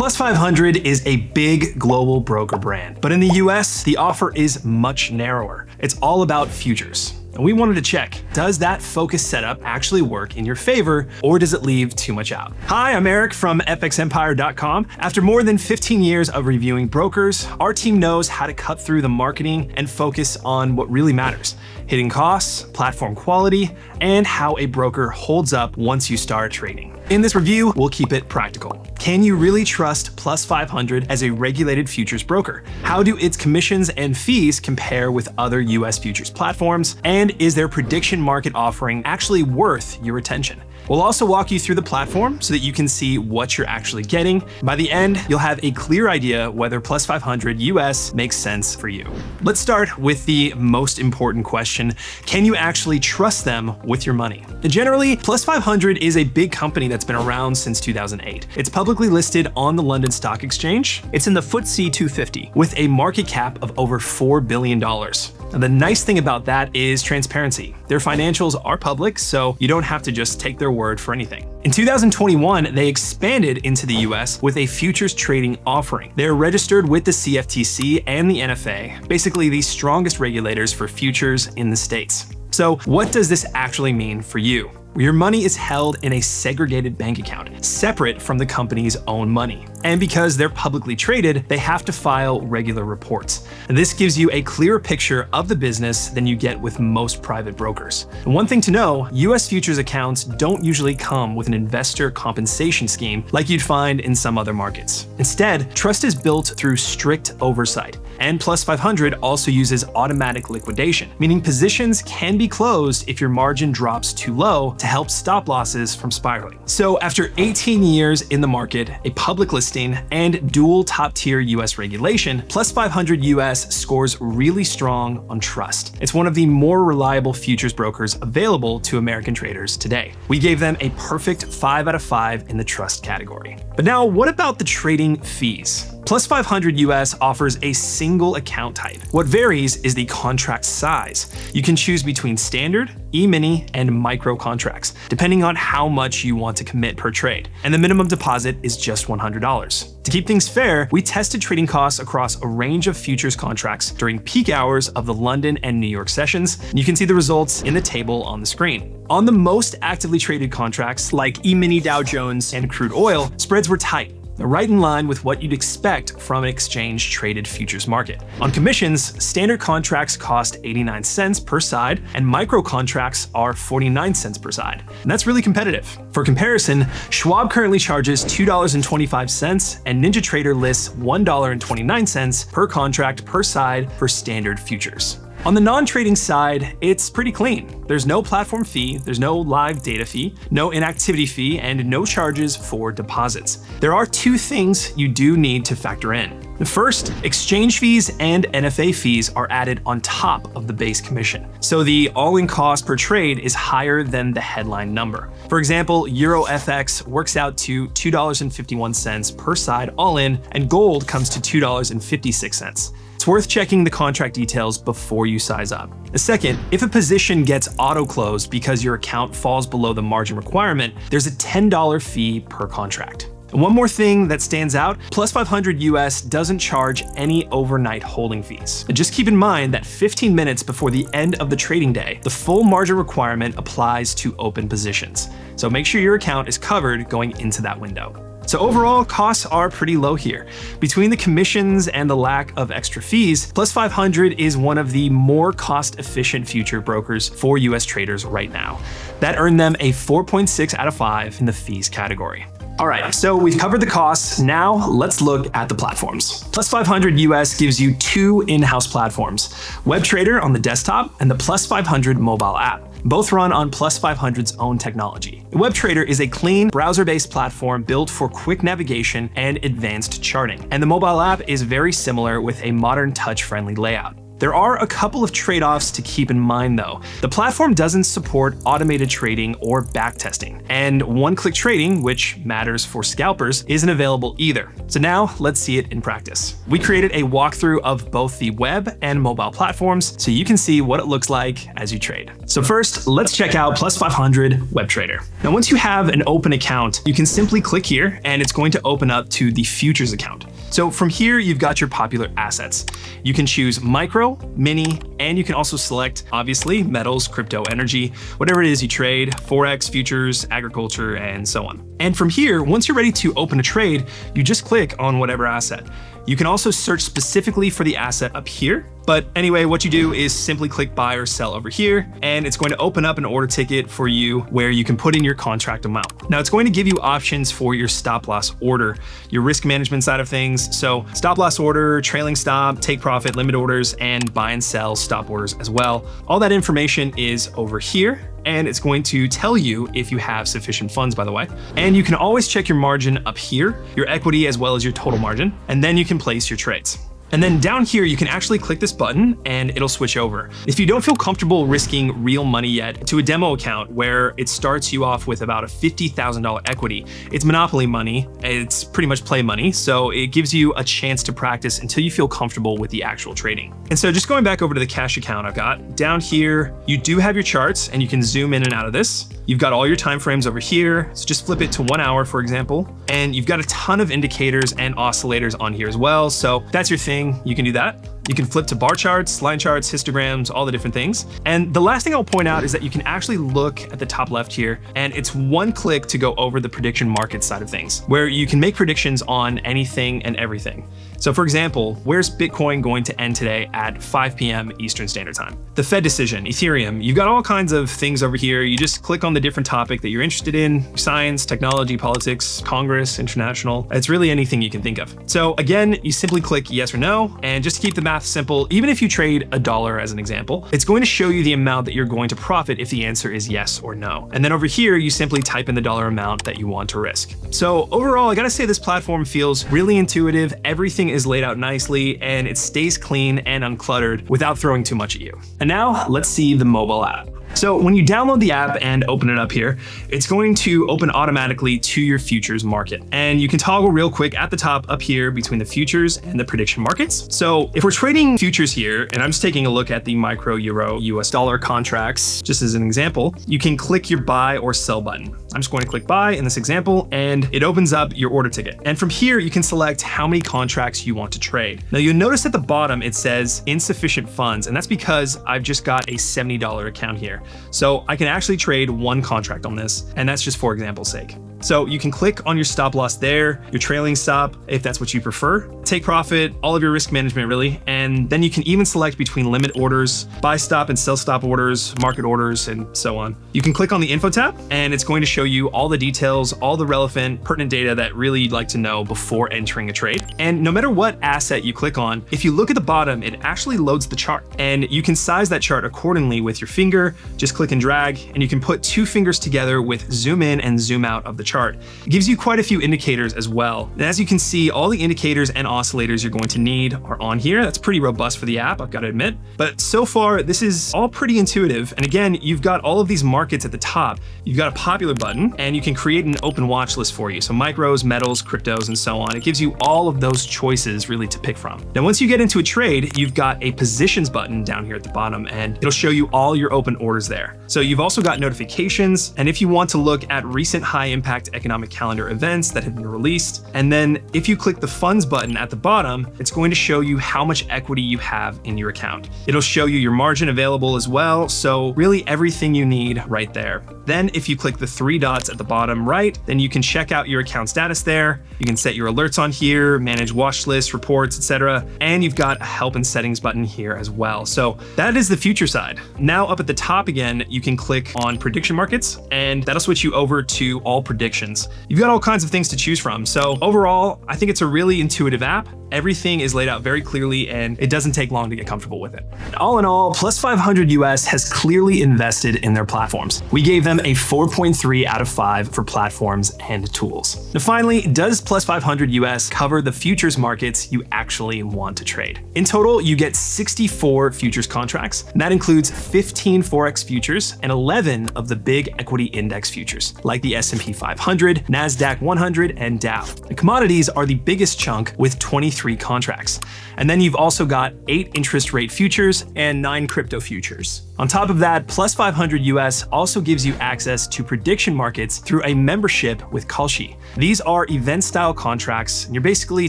Plus500 is a big global broker brand, but in the US, the offer is much narrower. It's all about futures. And we wanted to check, does that focused setup actually work in your favor, or does it leave too much out? Hi, I'm Eric from FXEmpire.com. After more than 15 years of reviewing brokers, our team knows how to cut through the marketing and focus on what really matters: hitting costs, platform quality, and how a broker holds up once you start trading. In this review, we'll keep it practical. Can you really trust Plus500 as a regulated futures broker? How do its commissions and fees compare with other US futures platforms? And is their prediction market offering actually worth your attention? We'll also walk you through the platform so that you can see what you're actually getting. By the end, you'll have a clear idea whether Plus500 US makes sense for you. Let's start with the most important question: can you actually trust them with your money? And generally, Plus500 is a big company that's been around since 2008. It's publicly listed on the London Stock Exchange. It's in the FTSE 250 with a market cap of over $4 billion. And the nice thing about that is transparency. Their financials are public, so you don't have to just take their word for anything. In 2021, they expanded into the US with a futures trading offering. They're registered with the CFTC and the NFA, basically the strongest regulators for futures in the States. So what does this actually mean for you? Your money is held in a segregated bank account, separate from the company's own money. And because they're publicly traded, they have to file regular reports. And this gives you a clearer picture of the business than you get with most private brokers. And one thing to know, US futures accounts don't usually come with an investor compensation scheme like you'd find in some other markets. Instead, trust is built through strict oversight. And Plus500 also uses automatic liquidation, meaning positions can be closed if your margin drops too low to help stop losses from spiraling. So after 18 years in the market, a public listing, and dual top-tier US regulation, Plus500 US scores really strong on trust. It's one of the more reliable futures brokers available to American traders today. We gave them a perfect 5 out of 5 in the trust category. But now, what about the trading fees? Plus500 US offers a single account type. What varies is the contract size. You can choose between standard, E-mini, and micro contracts, depending on how much you want to commit per trade. And the minimum deposit is just $100. To keep things fair, we tested trading costs across a range of futures contracts during peak hours of the London and New York sessions, and you can see the results in the table on the screen. On the most actively traded contracts, like E-mini Dow Jones and crude oil, spreads were tight, right in line with what you'd expect from an exchange-traded futures market. On commissions, standard contracts cost 89 cents per side, and micro contracts are 49 cents per side. And that's really competitive. For comparison, Schwab currently charges $2.25, and NinjaTrader lists $1.29 per contract per side for standard futures. On the non-trading side, it's pretty clean. There's no platform fee, there's no live data fee, no inactivity fee, and no charges for deposits. There are two things you do need to factor in. The first, exchange fees and NFA fees are added on top of the base commission. So the all-in cost per trade is higher than the headline number. For example, Euro FX works out to $2.51 per side all in, and gold comes to $2.56. It's worth checking the contract details before you size up. The second, if a position gets auto-closed because your account falls below the margin requirement, there's a $10 fee per contract. And one more thing that stands out, Plus500 US doesn't charge any overnight holding fees. And just keep in mind that 15 minutes before the end of the trading day, the full margin requirement applies to open positions. So make sure your account is covered going into that window. So overall, costs are pretty low here. Between the commissions and the lack of extra fees, Plus500 is one of the more cost-efficient future brokers for US traders right now. That earned them a 4.6 out of 5 in the fees category. All right, so we've covered the costs. Now let's look at the platforms. Plus500 US gives you two in-house platforms: WebTrader on the desktop and the Plus500 mobile app. Both run on Plus500's own technology. WebTrader is a clean, browser-based platform built for quick navigation and advanced charting. And the mobile app is very similar with a modern touch-friendly layout. There are a couple of trade-offs to keep in mind though. The platform doesn't support automated trading or backtesting, and one-click trading, which matters for scalpers, isn't available either. So now let's see it in practice. We created a walkthrough of both the web and mobile platforms so you can see what it looks like as you trade. So first, let's check out Plus500 WebTrader. Now, once you have an open account, you can simply click here and it's going to open up to the futures account. So from here, you've got your popular assets. You can choose micro, mini, and you can also select, obviously, metals, crypto, energy, whatever it is you trade, Forex, futures, agriculture, and so on. And from here, once you're ready to open a trade, you just click on whatever asset. You can also search specifically for the asset up here. But anyway, what you do is simply click buy or sell over here, and it's going to open up an order ticket for you where you can put in your contract amount. Now it's going to give you options for your stop loss order, your risk management side of things. So stop loss order, trailing stop, take profit, limit orders, and buy and sell stop orders as well. All that information is over here, and it's going to tell you if you have sufficient funds, by the way. And you can always check your margin up here, your equity as well as your total margin, and then you can place your trades. And then down here, you can actually click this button and it'll switch over. If you don't feel comfortable risking real money yet, to a demo account where it starts you off with about a $50,000 equity. It's monopoly money, it's pretty much play money, so it gives you a chance to practice until you feel comfortable with the actual trading. And so just going back over to the cash account I've got, down here, you do have your charts and you can zoom in and out of this. You've got all your time frames over here, so just flip it to 1 hour, for example, and you've got a ton of indicators and oscillators on here as well, so if that's your thing, you can do that. You can flip to bar charts, line charts, histograms, all the different things. And the last thing I'll point out is that you can actually look at the top left here, and it's one click to go over the prediction market side of things, where you can make predictions on anything and everything. So for example, where's Bitcoin going to end today at 5 p.m. Eastern Standard Time? The Fed decision, Ethereum, you've got all kinds of things over here. You just click on the different topic that you're interested in, science, technology, politics, Congress, international. It's really anything you can think of. So again, you simply click yes or no, and just to keep the math simple, even if you trade $1 as an example, it's going to show you the amount that you're going to profit if the answer is yes or no. And then over here, you simply type in the dollar amount that you want to risk. So overall, I gotta say this platform feels really intuitive. Everything is laid out nicely and it stays clean and uncluttered without throwing too much at you. And now let's see the mobile app. So when you download the app and open it up here, it's going to open automatically to your futures market. And you can toggle real quick at the top up here between the futures and the prediction markets. So if we're trading futures here, and I'm just taking a look at the micro, euro, US dollar contracts, just as an example, you can click your buy or sell button. I'm just going to click buy in this example, and it opens up your order ticket. And from here, you can select how many contracts you want to trade. Now you'll notice at the bottom, it says insufficient funds, and that's because I've just got a $70 account here. So I can actually trade one contract on this, and that's just for example's sake. So you can click on your stop loss there, your trailing stop, if that's what you prefer, take profit, all of your risk management really, and then you can even select between limit orders, buy stop and sell stop orders, market orders, and so on. You can click on the info tab, and it's going to show you all the details, all the relevant, pertinent data that really you'd like to know before entering a trade. And no matter what asset you click on, if you look at the bottom, it actually loads the chart, and you can size that chart accordingly with your finger. Just click and drag, and you can put two fingers together with zoom in and zoom out of the chart. It gives you quite a few indicators as well. And as you can see, all the indicators and oscillators you're going to need are on here. That's pretty robust for the app, I've got to admit. But so far, this is all pretty intuitive. And again, you've got all of these markets at the top. You've got a popular button, and you can create an open watch list for you. So micros, metals, cryptos, and so on. It gives you all of those choices really to pick from. Now, once you get into a trade, you've got a positions button down here at the bottom, and it'll show you all your open orders there. So you've also got notifications, and if you want to look at recent high impact economic calendar events that have been released, and then if you click the funds button at the bottom, it's going to show you how much equity you have in your account. It'll show you your margin available as well, so really everything you need right there. Then if you click the three dots at the bottom right, then you can check out your account status there. You can set your alerts on here, manage watch lists, reports, etc. And you've got a help and settings button here as well. So that is the future side. Now up at the top again, you can click on prediction markets, and that'll switch you over to all predictions. You've got all kinds of things to choose from. So overall, I think it's a really intuitive app, Everything is laid out very clearly and it doesn't take long to get comfortable with it. All in all, Plus500 US has clearly invested in their platforms. We gave them a 4.3 out of 5 for platforms and tools. Now finally, does Plus500 US cover the futures markets you actually want to trade? In total, you get 64 futures contracts, and that includes 15 Forex futures and 11 of the big equity index futures, like the S&P 500, NASDAQ 100, and Dow. The commodities are the biggest chunk with 23 contracts. And then you've also got 8 interest rate futures and 9 crypto futures. On top of that, Plus500 US also gives you access to prediction markets through a membership with Kalshi. These are event-style contracts, and you're basically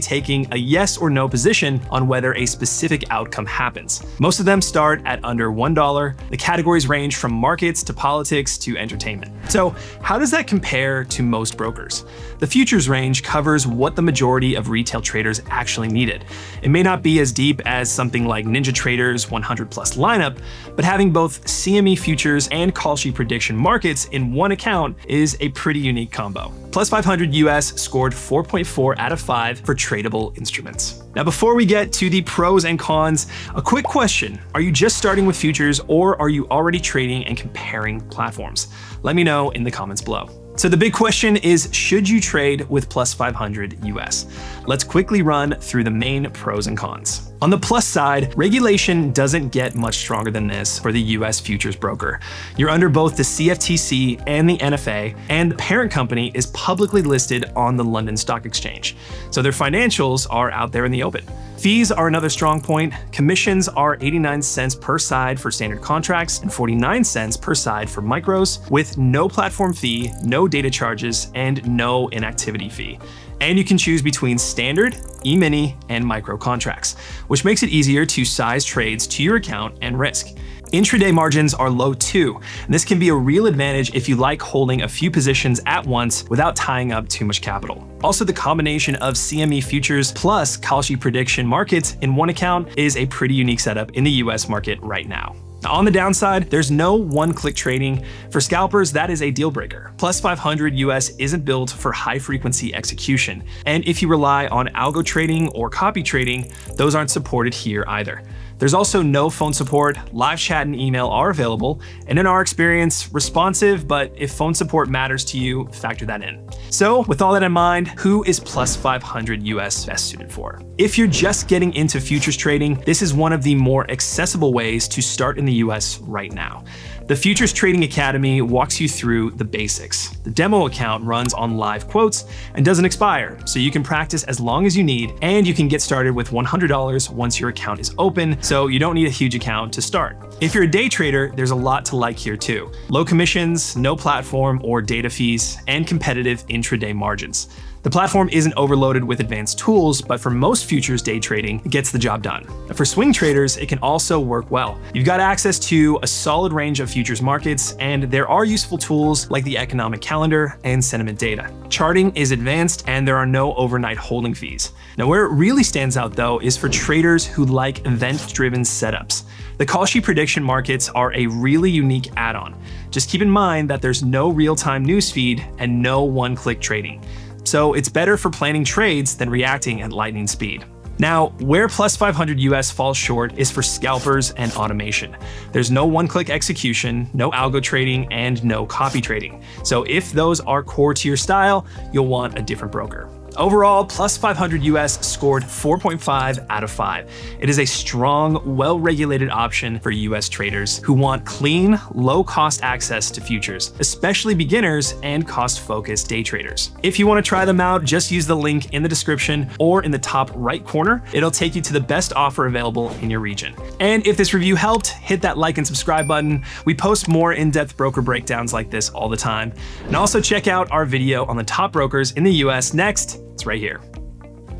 taking a yes or no position on whether a specific outcome happens. Most of them start at under $1. The categories range from markets to politics to entertainment. So how does that compare to most brokers? The futures range covers what the majority of retail traders actually needed. It may not be as deep as something like NinjaTrader's 100 plus lineup, but having both CME futures and Kalshi prediction markets in one account is a pretty unique combo. Plus500 US scored 4.4 out of 5 for tradable instruments. Now, before we get to the pros and cons, a quick question. Are you just starting with futures, or are you already trading and comparing platforms? Let me know in the comments below. So the big question is, should you trade with Plus500 US? Let's quickly run through the main pros and cons. On the plus side, regulation doesn't get much stronger than this for the US futures broker. You're under both the CFTC and the NFA, and the parent company is publicly listed on the London Stock Exchange. So their financials are out there in the open. Fees are another strong point. Commissions are 89 cents per side for standard contracts and 49 cents per side for micros, with no platform fee, no data charges, and no inactivity fee. And you can choose between standard, E-mini, and micro contracts, which makes it easier to size trades to your account and risk. Intraday margins are low too, and this can be a real advantage if you like holding a few positions at once without tying up too much capital. Also, the combination of CME futures plus Kalshi prediction markets in one account is a pretty unique setup in the US market right now. On the downside, there's no one-click trading. For scalpers, that is a deal breaker. Plus500 US isn't built for high-frequency execution, and if you rely on algo trading or copy trading, those aren't supported here either. There's also no phone support. Live chat and email are available, and in our experience, responsive, but if phone support matters to you, factor that in. So with all that in mind, who is Plus500 US best suited for? If you're just getting into futures trading, this is one of the more accessible ways to start in the US right now. The Futures Trading Academy walks you through the basics. The demo account runs on live quotes and doesn't expire, so you can practice as long as you need, and you can get started with $100 once your account is open, so you don't need a huge account to start. If you're a day trader, there's a lot to like here too. Low commissions, no platform or data fees, and competitive intraday margins. The platform isn't overloaded with advanced tools, but for most futures day trading, it gets the job done. For swing traders, it can also work well. You've got access to a solid range of futures markets, and there are useful tools like the economic calendar and sentiment data. Charting is advanced, and there are no overnight holding fees. Now, where it really stands out though is for traders who like event-driven setups. The Kalshi prediction markets are a really unique add-on. Just keep in mind that there's no real-time newsfeed and no one-click trading. So it's better for planning trades than reacting at lightning speed. Now, where Plus500 US falls short is for scalpers and automation. There's no one-click execution, no algo trading, and no copy trading. So if those are core to your style, you'll want a different broker. Overall, Plus500 US scored 4.5 out of 5. It is a strong, well-regulated option for US traders who want clean, low-cost access to futures, especially beginners and cost-focused day traders. If you want to try them out, just use the link in the description or in the top right corner. It'll take you to the best offer available in your region. And if this review helped, hit that like and subscribe button. We post more in-depth broker breakdowns like this all the time. And also check out our video on the top brokers in the US next. It's right here.